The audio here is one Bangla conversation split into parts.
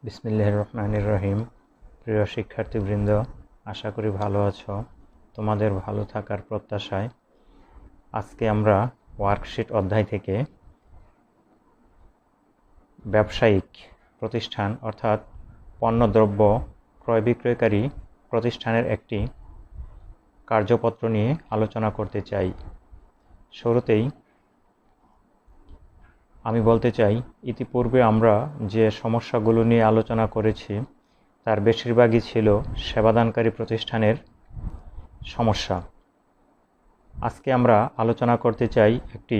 বিসমিল্লাহির রহমানির রহিম। প্রিয় শিক্ষার্থীবৃন্দ, আশা করি ভালো আছো। তোমাদের ভালো থাকার প্রত্যাশায় আজকে আমরা ওয়ার্কশিট অধ্যায় থেকে ব্যবসায়িক প্রতিষ্ঠান অর্থাৎ পণ্যদ্রব্য ক্রয় বিক্রয়কারী প্রতিষ্ঠানের একটি কার্যপত্র নিয়ে আলোচনা করতে চাই। শুরুতেই আমি বলতে চাই, ইতিপূর্বে আমরা যে সমস্যাগুলো নিয়ে আলোচনা করেছি তার বেশিরভাগই ছিল সেবাদানকারী প্রতিষ্ঠানের সমস্যা। আজকে আমরা আলোচনা করতে চাই একটি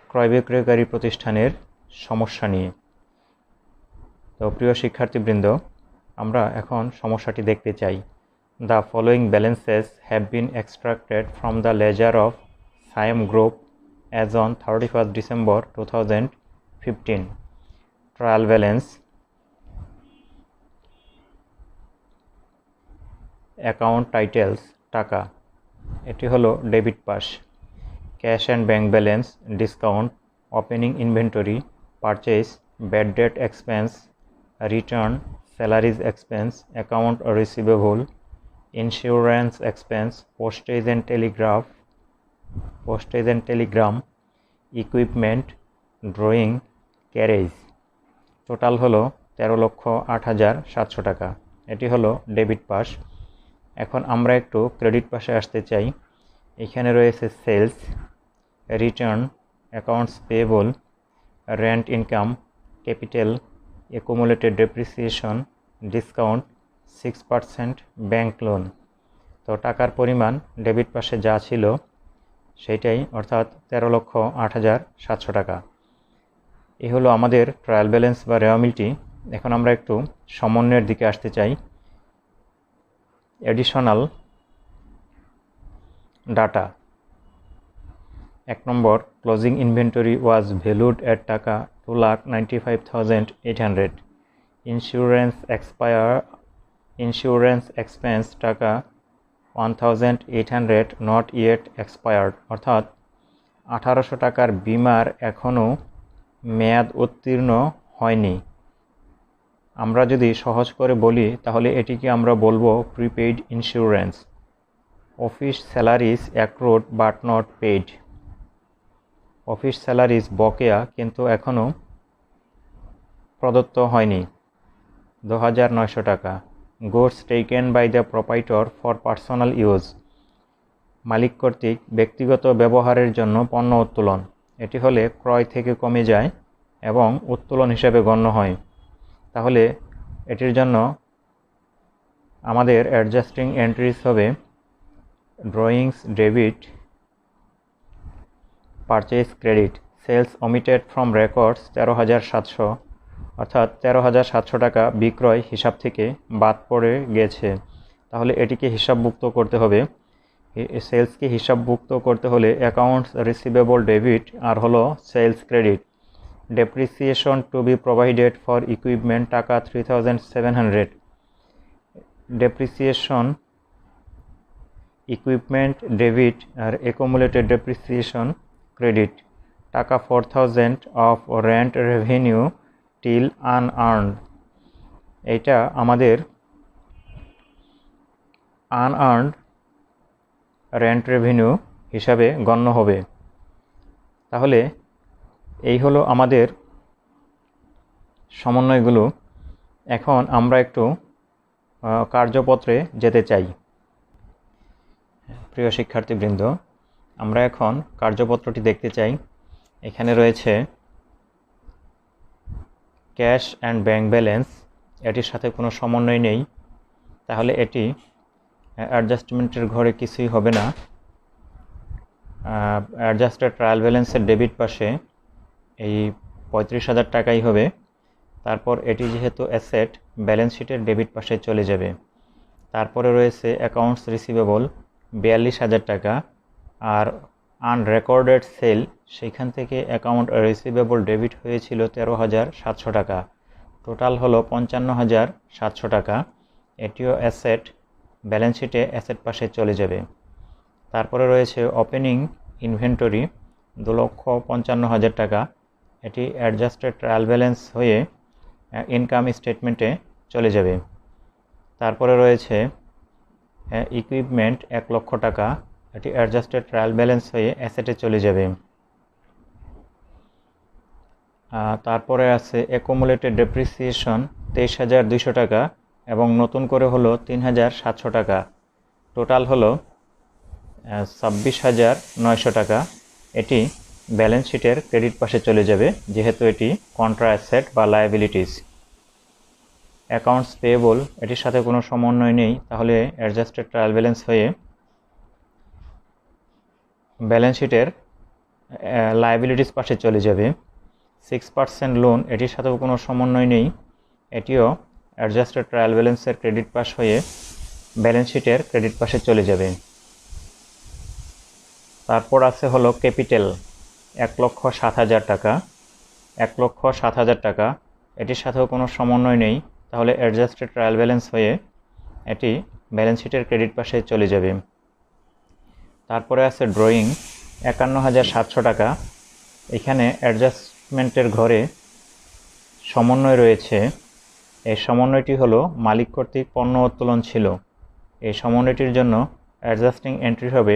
ক্রয় বিক্রয়কারী প্রতিষ্ঠানের সমস্যা নিয়ে। তো প্রিয় শিক্ষার্থীবৃন্দ, আমরা এখন সমস্যাটি দেখতে চাই। The following balances have been extracted from the ledger of Sayem group as on 31st December 2015. Trial balance, account titles টাকা, এটি হলো debit pass. Cash and bank balance, discount, opening inventory, purchase, bad date expense, return, salaries expense, account receivable, insurance expense, postage and Telegram, equipment, drawing, carriage. Total হলো 13,08,700 টাকা। এটি হলো ডেবিট পাস। এখন আমরা একটু ক্রেডিট পাশে আসতে চাই। এখানে রয়েছে sales, return, accounts payable, rent income, capital, accumulated depreciation, discount, 6% bank loan. তো টাকার পরিমাণ ডেবিট পাশে যা ছিল সেইটাই, অর্থাৎ 13,08,700 টাকা। এই হলো আমাদের ট্রায়াল ব্যালেন্স বা রেওয়াবিলিটি। এখন আমরা একটু সমন্বয়ের দিকে আসতে চাই। Additional data. 1 নম্বর, ক্লোজিং ইনভেন্টরি ওয়াজ ভ্যালুড এট টাকা 2,95,800। ইন্স্যুরেন্স এক্সপেন্স টাকা 1,800 নট ইয়েট এক্সপায়ার্ড, অর্থাৎ 1800 টাকার বিমার এখনও মেয়াদ উত্তীর্ণ হয়নি। আমরা যদি সহজ করে বলি তাহলে এটিকে আমরা বলবো prepaid insurance. Office salaries accrued but not paid. Office salaries বকেয়া কিন্তু এখনও প্রদত্ত হয়নি, 2,900 টাকা। Goods taken by the proprietor for personal use. মালিক কর্তৃক ব্যক্তিগত ব্যবহারের জন্য পণ্য উত্তোলন। এটি হলে ক্রয় থেকে কমে যায় এবং উত্তোলন হিসেবে গণ্য হয়। তাহলে এটির জন্য আমাদের অ্যাডজাস্টিং এন্ট্রিজ হবে drawings debit, purchase credit. Sales omitted from records 13,700, অর্থাৎ 13,700 টাকা বিক্রয় হিসাব থেকে বাদ পড়ে গেছে। তাহলে এটিকে হিসাবভুক্ত করতে হবে। সেলসকে হিসাবভুক্ত করতে হলে অ্যাকাউন্টস রিসিভেবল ডেবিট আর হলো sales credit. Depreciation to be provided for equipment টাকা 3,700। ডেপ্রিসিয়েশন ইকুইপমেন্ট ডেবিট আর অ্যাকুমুলেটেড ডেপ্রিসিয়েশন ক্রেডিট। টাকা 4,000 of rent revenue till unearned. এইটা আমাদের আনআর্নড রেন্ট রেভিনিউ হিসাবে গণ্য হবে। তাহলে এই হলো আমাদের সমন্বয়গুলো। এখন আমরা একটু কার্যপত্রে যেতে চাই। প্রিয় শিক্ষার্থীবৃন্দ, আমরা এখন কার্যপত্রটি দেখতে চাই। এখানে রয়েছে ক্যাশ অ্যান্ড ব্যাংক ব্যালেন্স, এটির সাথে কোনো সমন্বয় নেই, তাহলে এটি অ্যাডজাস্টমেন্টের ঘরে কিছুই হবে না। অ্যাডজাস্টেড ট্রায়াল ব্যালেন্সের ডেবিট পাশে এই 35,000 টাকাই হবে। তারপর এটি যেহেতু অ্যাসেট, ব্যালেন্স শিটের ডেবিট পাশে চলে যাবে। তারপরে রয়েছে অ্যাকাউন্টস রিসিভেবল 42,000 টাকা, আর আনরেকর্ডেড সেল, সেইখান থেকে অ্যাকাউন্ট রিসিভেবল ডেবিট হয়েছিল 13,700 টাকা। টোটাল হলো 55,700 টাকা। এটিও অ্যাসেট, ব্যালেন্স শিটে অ্যাসেট পাশে চলে যাবে। তারপরে রয়েছে ওপেনিং ইনভেন্টরি 2,55,000 টাকা। এটি অ্যাডজাস্টেড ট্রায়াল ব্যালেন্স হয়ে ইনকাম স্টেটমেন্টে চলে যাবে। তারপরে রয়েছে ইকুইপমেন্ট 1 লক্ষ টাকা, এটি অ্যাডজাস্টেড ট্রায়াল ব্যালেন্স হয়ে অ্যাসেটে চলে যাবে। তারপরে আছে অ্যাকুমুলেটেড ডেপ্রিসিয়েশন 23,200 টাকা এবং নতুন করে হলো 3,700 টাকা, টোটাল হলো 26,900 টাকা। এটি ব্যালেন্স শিটের ক্রেডিট পাশে চলে যাবে যেহেতু এটি কন্ট্রা অ্যাসেট বা লায়াবিলিটিস। অ্যাকাউন্টস পেয়েবল, এটির সাথে কোনো সমন্বয় নেই, তাহলে অ্যাডজাস্টেড ট্রায়াল ব্যালেন্স হয়ে ব্যালেন্স শিটের লায়াবিলিটিস পাশে চলে যাবে। 6% লোন, এটির সাথেও কোনো সমন্বয় নেই, এটিও অ্যাডজাস্টেড ট্রায়াল ব্যালেন্সের ক্রেডিট পাশ হয়ে ব্যালেন্স শিটের ক্রেডিট পাশে চলে যাবে। তারপর আছে হলো ক্যাপিটাল 1,07,000 টাকা, 1,07,000 টাকা, এটির সাথেও কোনো সমন্বয় নেই, তাহলে অ্যাডজাস্টেড ট্রায়াল ব্যালেন্স হয়ে এটি ব্যালেন্স শিটের ক্রেডিট পাশে চলে যাবে। তারপরে আছে ড্রয়িং 51,700 টাকা, এখানে অ্যাডজাস্টমেন্টের ঘরে সমন্বয় রয়েছে। এই সমন্বয়টি হলো মালিক কর্তৃক পণ্য উত্তোলন ছিল। এই সমন্বয়টির জন্য অ্যাডজাস্টিং এন্ট্রি হবে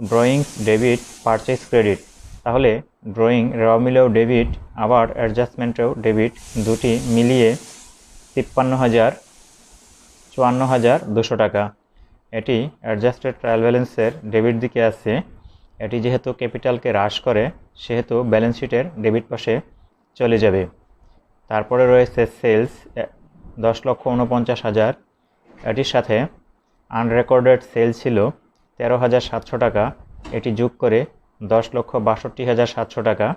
ড্রয়িংস ডেবিট পারচেজ ক্রেডিট, তাহলে ড্রয়িং র মিলেও ডেবিট আবার অ্যাডজাস্টমেন্টেও ডেবিট, দুটি মিলিয়ে 54,200 টাকা। এটি অ্যাডজাস্টেড ট্রায়াল ব্যালেন্সের ডেবিট দিকে আছে। এটি যেহেতু ক্যাপিটালকে হ্রাস করে সেহেতু ব্যালেন্স শিটের ডেবিট পাশে চলে যাবে। তারপরে রয়েছে সেলস 10,49,000, এটির সাথে আনরেকর্ডেড সেল ছিল 13,700 টাকা, এটি যোগ করে 10,62,700 টাকা।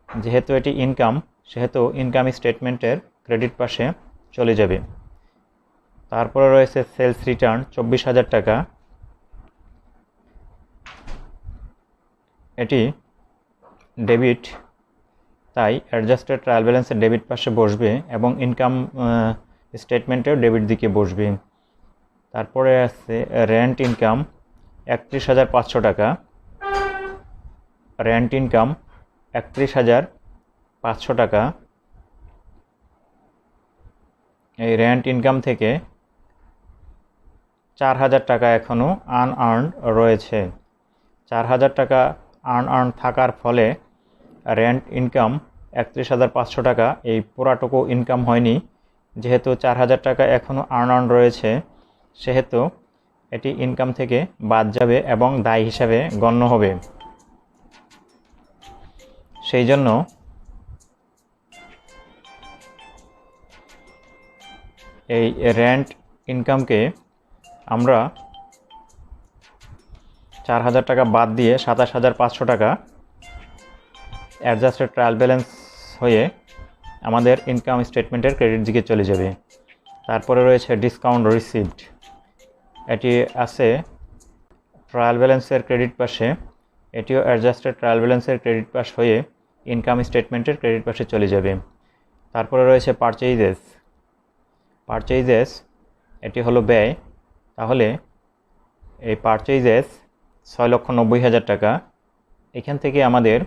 যেহেতু এটি ইনকাম সেহেতু ইনকাম স্টেটমেন্টের ক্রেডিট পাশে চলে যাবে। তারপরে রয়েছে সেলস রিটার্ন 24,000 টাকা, এটি ডেবিট, তাই অ্যাডজাস্টেড ট্রায়াল ব্যালেন্সের ডেবিট পাশে বসবে এবং ইনকাম স্টেটমেন্টেও ডেবিট দিকে বসবে। তারপরে আছে রেন্ট ইনকাম 31,500 টাকা, রেন্ট ইনকাম 31,500 টাকা। এই রেন্ট ইনকাম থেকে 4,000 টাকা এখনও আনআর্নড রয়েছে। 4,000 টাকা আনআর্নড থাকার ফলে রেন্ট ইনকাম 31,500 টাকা, এই পুরাটুকু ইনকাম হয়নি। যেহেতু 4,000 টাকা এখনও আনআর্নড রয়েছে সেহেতু এটি ইনকাম থেকে বাদ যাবে এবং দায় হিসাবে গণ্য হবে। সেই জন্য এই রেন্ট ইনকামকে আমরা 4,000 টাকা বাদ দিয়ে 27,500 টাকা অ্যাডজাস্টেড ট্রায়াল ব্যালেন্স হয়ে আমাদের ইনকাম স্টেটমেন্টের ক্রেডিট দিকে চলে যাবে। তারপরে রয়েছে ডিসকাউন্ট রিসিভড, এটি আছে ট্রায়াল ব্যালেন্সের ক্রেডিট পাশে, এটিও অ্যাডজাস্টেড ট্রায়াল ব্যালেন্সের ক্রেডিট পাশ হয়ে ইনকাম স্টেটমেন্টের ক্রেডিট পাশে চলে যাবে। তারপরে রয়েছে পারচেইজেস, এটি হলো ব্যয়, তাহলে এই পারচেইজেস 6,90,000 টাকা, এখান থেকে আমাদের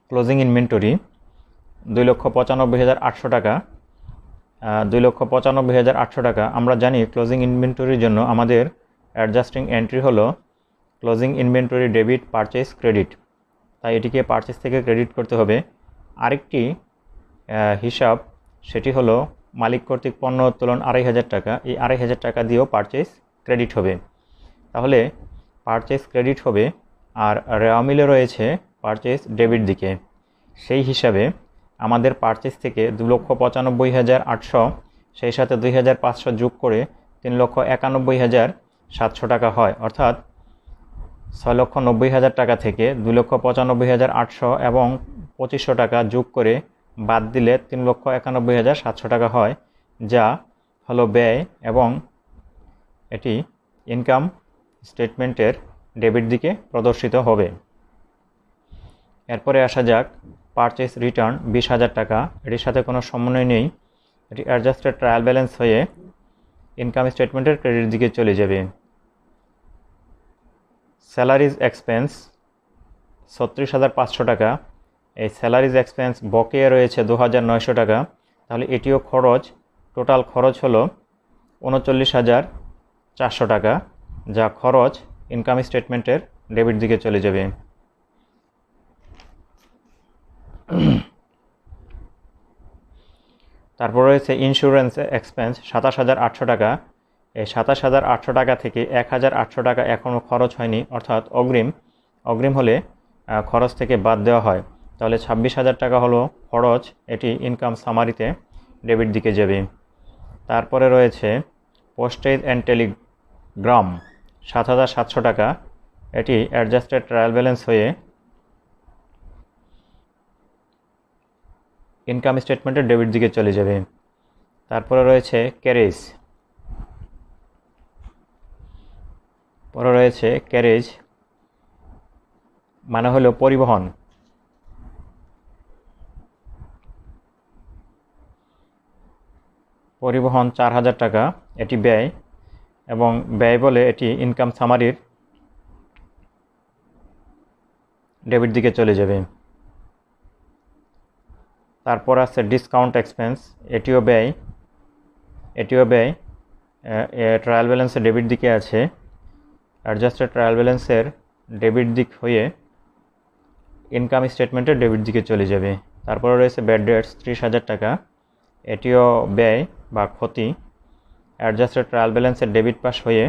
ক্লোজিং ইনভেন্টরি 2,95,800 টাকা, 2,95,800 টাকা। আমরা জানি ক্লোজিং ইনভেন্টরির জন্য আমাদের অ্যাডজাস্টিং এন্ট্রি হলো closing inventory debit purchase credit, তাই এটিকে পারচেজ থেকে ক্রেডিট করতে হবে। আরেকটি হিসাব সেটি হলো মালিক কর্তৃক পণ্য উত্তোলন 2,500 টাকা, এই 2,500 টাকা দিয়েও পারচেজ ক্রেডিট হবে, তাহলে পারচেজ ক্রেডিট হবে। আর রেওয়া মিলে রয়েছে পারচেজ ডেবিট দিকে, সেই হিসাবে আমাদের পারচেজ থেকে 2,95,800, সেই সাথে 2,500 যোগ করে 3,91,700 টাকা হয়, অর্থাৎ 6,90,000 টাকা থেকে 2,95,800 এবং 2,500 টাকা যোগ করে বাদ দিলে 3,91,700 টাকা হয়, যা হলো ব্যয় এবং এটি ইনকাম স্টেটমেন্টের ডেবিট দিকে প্রদর্শিত হবে। এরপরে আসা যাক পারচেজ রিটার্ন 20,000 টাকা, এটির সাথে কোনো সমন্বয় নেই, এটি অ্যাডজাস্টেড ট্রায়াল ব্যালেন্স হয়ে ইনকাম স্টেটমেন্টের ক্রেডিট দিকে চলে যাবে। স্যালারিজ এক্সপেন্স 36,500 টাকা, এই স্যালারিজ এক্সপেন্স বকেয়া রয়েছে 2900 টাকা, তাহলে এটিও খরচ। টোটাল খরচ হলো 39,400 টাকা, যা খরচ ইনকাম স্টেটমেন্টের ডেবিট দিকে চলে যাবে। তারপর রয়েছে ইন্স্যুরেন্স এক্সপেন্স 27,800 টাকা। এই 27,800 টাকা থেকে 1,800 টাকা এখনও খরচ হয়নি, অর্থাৎ অগ্রিম হলে খরচ থেকে বাদ দেওয়া হয়। তাহলে 26,000 টাকা হলো খরচ, এটি ইনকাম সামারিতে ডেবিট দিকে যাবে। তারপরে রয়েছে পোস্টেজ অ্যান্ড টেলিগ্রাম 7,700 টাকা, এটি অ্যাডজাস্টেড ট্রায়াল ব্যালেন্স হয়ে ইনকাম স্টেটমেন্টের ডেবিট দিকে চলে যাবে। তারপরে রয়েছে ক্যারেজ, মানে হলো পরিবহন। পরিবহন 4,000 টাকা, এটি ব্যয়, এবং ব্যয় বলে এটি ইনকাম সামারির ডেবিট দিকে চলে যাবে। তারপর আছে ডিসকাউন্ট এক্সপেন্স, এটিও ব্যয়, ট্রায়াল ব্যালেন্সের ডেবিট দিকে আছে। অ্যাডজাস্টেড ট্রায়াল ব্যালেন্সের ডেবিট দিক হয়ে ইনকাম স্টেটমেন্টের ডেবিট দিকে চলে যাবে। তারপরে রয়েছে ব্যাড ডেটস 30,000 টাকা, এটিও ব্যয় বা ক্ষতি। অ্যাডজাস্টেড ট্রায়াল ব্যালেন্সের ডেবিট পাস হয়ে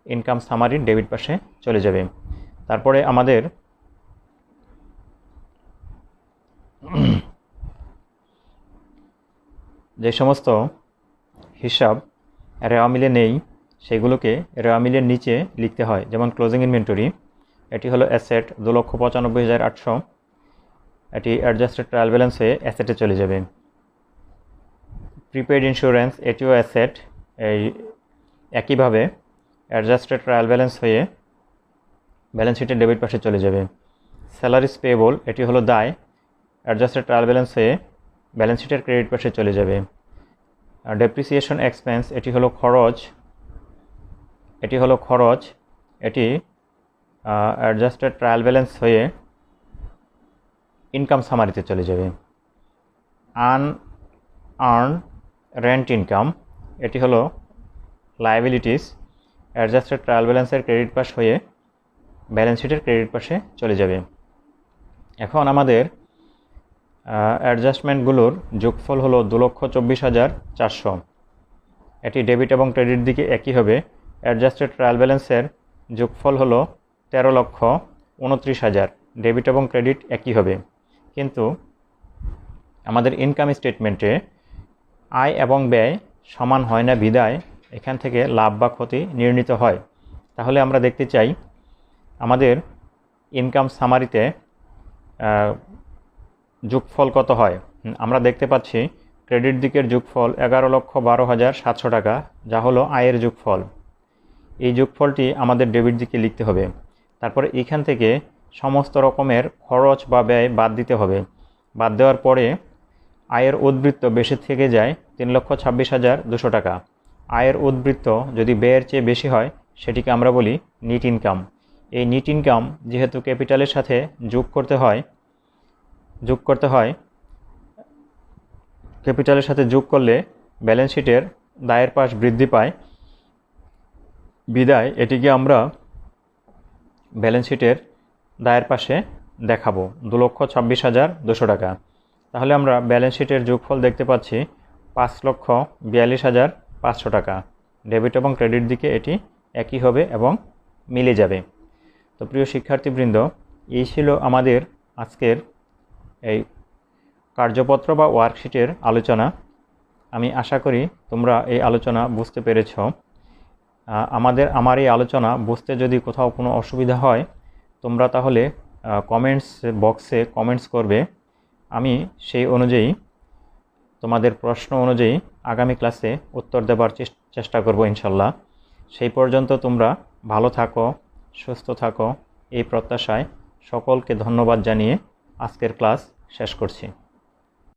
ইনকাম সামারির ডেবিট পাশে চলে যাবে। তারপরে আমাদের যে সমস্ত হিসাব রেওয়া মিলে নেই সেগুলোকে রেওয়া মিলের নিচে লিখতে হয়। যেমন ক্লোজিং ইনভেন্টরি, এটি হলো অ্যাসেট 2,95,800, এটি অ্যাডজাস্টেড ট্রায়াল ব্যালেন্স হয়ে অ্যাসেটে চলে যাবে। প্রিপেইড ইন্স্যুরেন্স, এটিও অ্যাসেট, এই একইভাবে অ্যাডজাস্টেড ট্রায়াল ব্যালেন্স হয়ে ব্যালেন্স শিটের ডেবিট পাশে চলে যাবে। স্যালারিজ পেয়েবল, এটি হলো দায়, অ্যাডজাস্টেড ট্রায়াল ব্যালেন্স হয়ে ব্যালেন্স শিটের ক্রেডিট পাশে চলে যাবে। আর ডেপ্রিসিয়েশন এক্সপেন্স, এটি হলো খরচ, এটি অ্যাডজাস্টেড ট্রায়াল ব্যালেন্স হয়ে ইনকাম সামারিতে চলে যাবে। আনআর্ন রেন্ট ইনকাম, এটি হলো লায়াবিলিটিস, অ্যাডজাস্টেড ট্রায়াল ব্যালেন্সের ক্রেডিট পাস হয়ে ব্যালেন্স শিটের ক্রেডিট পাশে চলে যাবে। এখন আমাদের অ্যাডজাস্টমেন্টগুলোর যোগফল হলো 2,24,400, এটি ডেবিট এবং ক্রেডিট দিকে একই হবে। অ্যাডজাস্টেড ট্রায়াল ব্যালেন্সের যোগফল হলো 13,29,000, ডেবিট এবং ক্রেডিট একই হবে। কিন্তু আমাদের ইনকাম স্টেটমেন্টে আয় এবং ব্যয় সমান হয় না বিদায় এখান থেকে লাভ বা ক্ষতি নির্ণীত হয়। তাহলে আমরা দেখতে চাই আমাদের ইনকাম সামারিতে যোগফল কত হয়। আমরা দেখতে পাচ্ছি ক্রেডিট দিকের যোগফল 11,12,700 টাকা, যা হলো আয়ের যোগফল। এই যোগফলটি আমাদের ডেবিট দিকে লিখতে হবে। তারপরে এখান থেকে সমস্ত রকমের খরচ বা ব্যয় বাদ দিতে হবে। বাদ দেওয়ার পরে আয়ের উদ্বৃত্ত বেশি থেকে যায় 3,26,200 টাকা। আয়ের উদ্বৃত্ত যদি ব্যয়ের চেয়ে বেশি হয় সেটিকে আমরা বলি নিট ইনকাম। এই নিট ইনকাম যেহেতু ক্যাপিটালের সাথে যোগ করতে হয়, ক্যাপিটালের সাথে যোগ করলে ব্যালেন্স শিটের দায়ের পাশ বৃদ্ধি পায় বিদায় এটিকে আমরা ব্যালেন্স শিটের দায়ের পাশে দেখাবো 2,26,200 টাকা। তাহলে আমরা ব্যালেন্স শিটের যোগফল দেখতে পাচ্ছি 5,42,500 টাকা। ডেবিট এবং ক্রেডিট দিকে এটি একই হবে এবং মিলে যাবে। তো প্রিয় শিক্ষার্থীবৃন্দ, এই ছিল আমাদের আজকের এই কার্যপত্র বা ওয়ার্কশিটের আলোচনা। আমি আশা করি তোমরা এই আলোচনা বুঝতে পেরেছ। আমার এই আলোচনা বুঝতে যদি কোথাও কোনো অসুবিধা হয় তোমরা তাহলে কমেন্টস বক্সে কমেন্টস করবে। আমি সেই অনুযায়ী তোমাদের প্রশ্ন অনুযায়ী আগামী ক্লাসে উত্তর দেবার চেষ্টা করব ইনশাল্লাহ। সেই পর্যন্ত তোমরা ভালো থাকো, সুস্থ থাকো, এই প্রত্যাশায় সকলকে ধন্যবাদ জানিয়ে আজকের ক্লাস শেষ করছি।